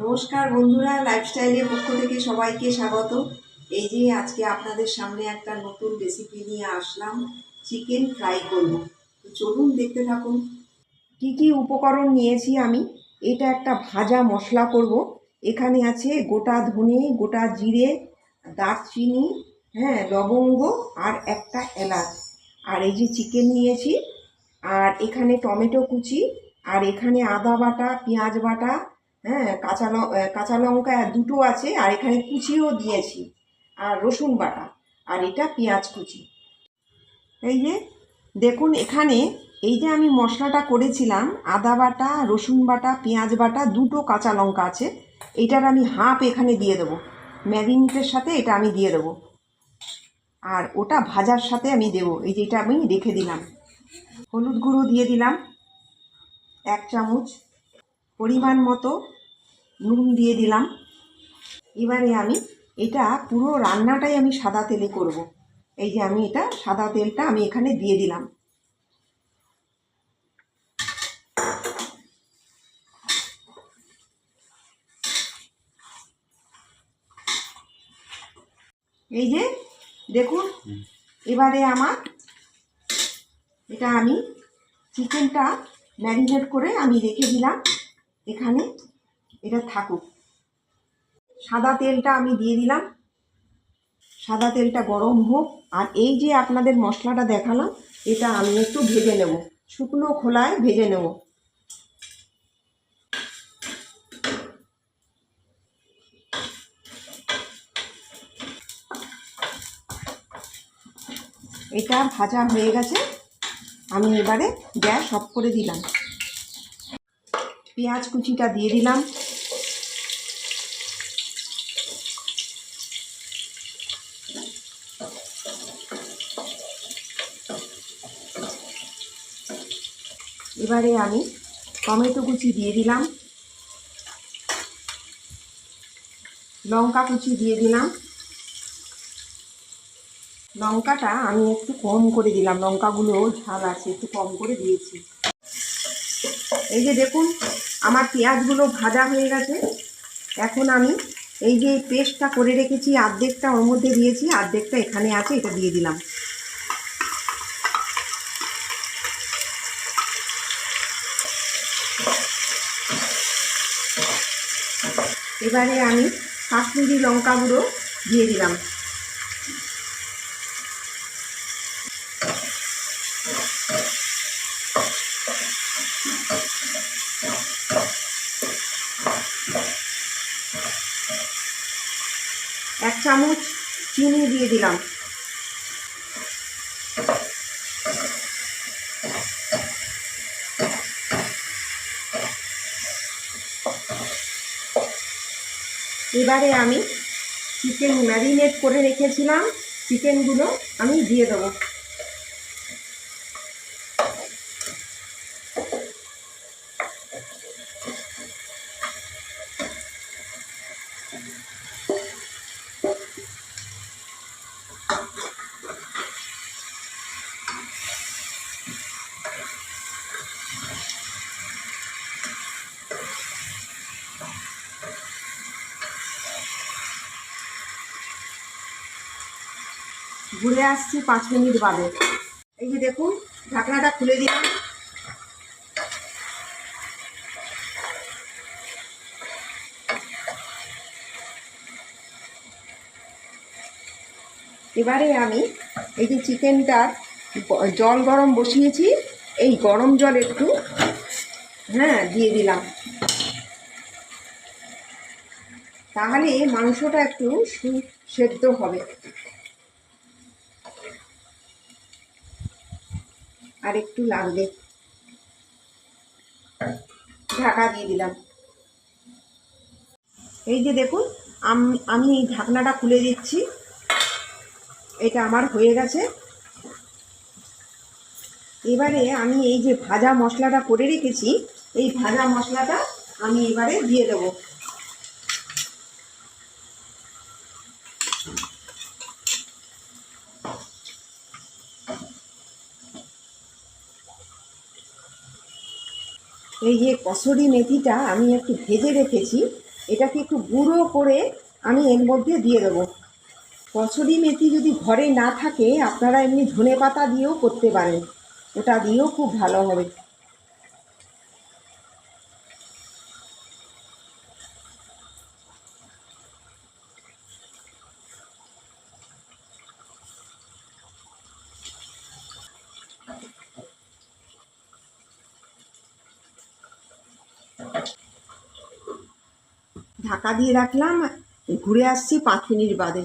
নমস্কার বন্ধুরা, লাইফস্টাইলের পক্ষ থেকে সবাইকে স্বাগত। এই যে আজকে আপনাদের সামনে একটা নতুন রেসিপি নিয়ে আসলাম, চিকেন ফ্রাই করব। তো চলুন দেখতে থাকুন। কি কি উপকরণ নিয়েছি আমি। এটা একটা ভাজা মশলা করব। এখানে আছে গোটা ধনে, গোটা জিরে, দারচিনি, লবঙ্গ আর একটা এলাচ। আর এই যে চিকেন নিয়েছি, আর এখানে টমেটো কুচি, আর এখানে আদা বাটা, পেঁয়াজ বাটা, কাঁচা লঙ্কা দুটো আছে, আর এখানে কুচিও দিয়েছি, আর রসুন বাটা, আর এটা পেঁয়াজ কুচি। এই যে দেখুন, এখানে এই যে আমি মশলাটা করেছিলাম, আদা বাটা, রসুন বাটা, পেঁয়াজ বাটা, দুটো কাঁচা লঙ্কা আছে, এটার আমি হাফ এখানে দিয়ে দেবো। ম্যারিনেটের সাথে এটা আমি দিয়ে দেবো, আর ওটা ভাজার সাথে আমি দেবো। এই যে এটা আমি রেখে দিলাম। হলুদ গুঁড়ো দিয়ে দিলাম 1 চামচ, পরিমাণ মতো নুন দিয়ে দিলাম। এবারে আমি এটা পুরো রান্নাটাই আমি সাদা তেলে করব। এই যে আমি এটা সাদা তেলটা আমি এখানে দিয়ে দিলাম। এই যে দেখুন, এবারে আমার এটা আমি চিকেনটা ম্যারিনেট করে আমি রেখে দিলাম এখানে, এটা থাকুক। সাদা তেলটা আমি দিয়ে দিলাম, সাদা তেলটা গরম হোক। আর এই যে আপনাদের মশলাটা দেখালাম, এটা আমি একটু ভেজে নেব, শুকনো খোলায় ভেজে নেব। এটা ভাজা হয়ে গেছে, আমি এবারে গ্যাস অফ করে দিলাম। পেঁয়াজ কুচিটা দিয়ে দিলাম, এবারে আমি টমেটো কুচি দিয়ে দিলাম, লঙ্কা কুচি দিয়ে দিলাম। লঙ্কাটা আমি একটু কম করে দিলাম, লঙ্কাগুলো ঝাল আছে, একটু কম করে দিয়েছি। এই যে দেখুন, আমার পেঁয়াজগুলো ভাজা হয়ে গেছে। এখন আমি এই যে পেস্টটা করে রেখেছি, অর্ধেকটা ওর মধ্যে দিয়েছি, অর্ধেকটা এখানে আছে, এটা দিয়ে দিলাম। এবারে আমি কাশ্মীরি লঙ্কা গুঁড়ো দিয়ে দিলাম। এক চামচ চিনি দিয়ে দিলাম। এবারে আমি চিকেন ম্যারিনেট করে রেখেছিলাম, চিকেনগুলো আমি দিয়ে দেবো। ঘুরে আসছি 5 মিনিট বাদে। এই যে দেখুন, ঢাকনাটা খুলে দিলাম। এবারে আমি এই যে চিকেনটার জল গরম বসিয়েছি, এই গরম জল একটু দিয়ে দিলাম, তাহলে মাংসটা একটু সেদ্ধ হবে। আর একটু লাগবে, ঢাকা দিয়ে দিলাম। এই যে দেখুন, আমি এই ঢাকনাটা খুলে দিচ্ছি। এটা আমার হয়ে গেছে। এবারে আমি এই যে ভাজা মশলাটা করে রেখেছি, এই ভাজা মশলাটা আমি এবারে দিয়ে দেবো। এই যে কসুরি মেথিটা আমি একটু ভেজে রেখেছি, এটাকে একটু গুঁড়ো করে আমি এর মধ্যে দিয়ে দেবো। কসুরি মেথি যদি ঘরে না থাকে আপনারা এমনি ধনেপাতা দিয়েও করতে পারেন, ওটা দিয়েও খুব ভালো হবে। ঢাকা দিয়ে রাখলাম, ঘুরে আসছি 5 মিনিট বাদে।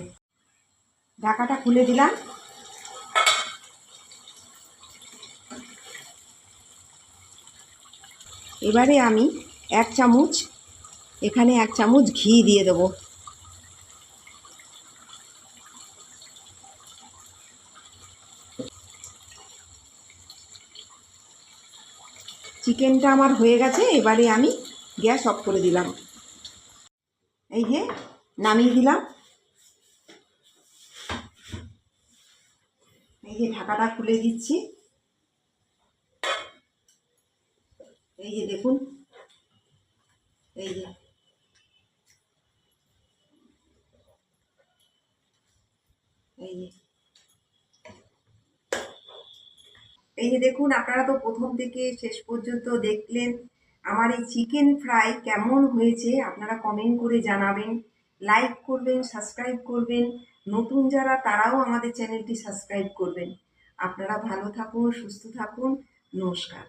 ঢাকাটা খুলে দিলাম। এবারে আমি 1 চামচ, এখানে 1 চামচ ঘি দিয়ে দেবো। চিকেনটা আমার হয়ে গেছে, এবারে আমি গ্যাস অফ করে দিলাম। এই যে নামিয়ে দিলাম। এই যে ঢাকাটা খুলে দিচ্ছি। এই যে দেখুন, এই যে এই যে এই যে দেখুন, আপনারা তো প্রথম থেকে শেষ পর্যন্ত দেখলেন। আমার এই চিকেন ফ্রাই কেমন হয়েছে আপনারা কমেন্ট করে জানাবেন, লাইক করবেন, সাবস্ক্রাইব করবেন। নতুন যারা তারাও আমাদের চ্যানেলটি সাবস্ক্রাইব করবেন। আপনারা ভালো থাকুন, সুস্থ থাকুন। নমস্কার।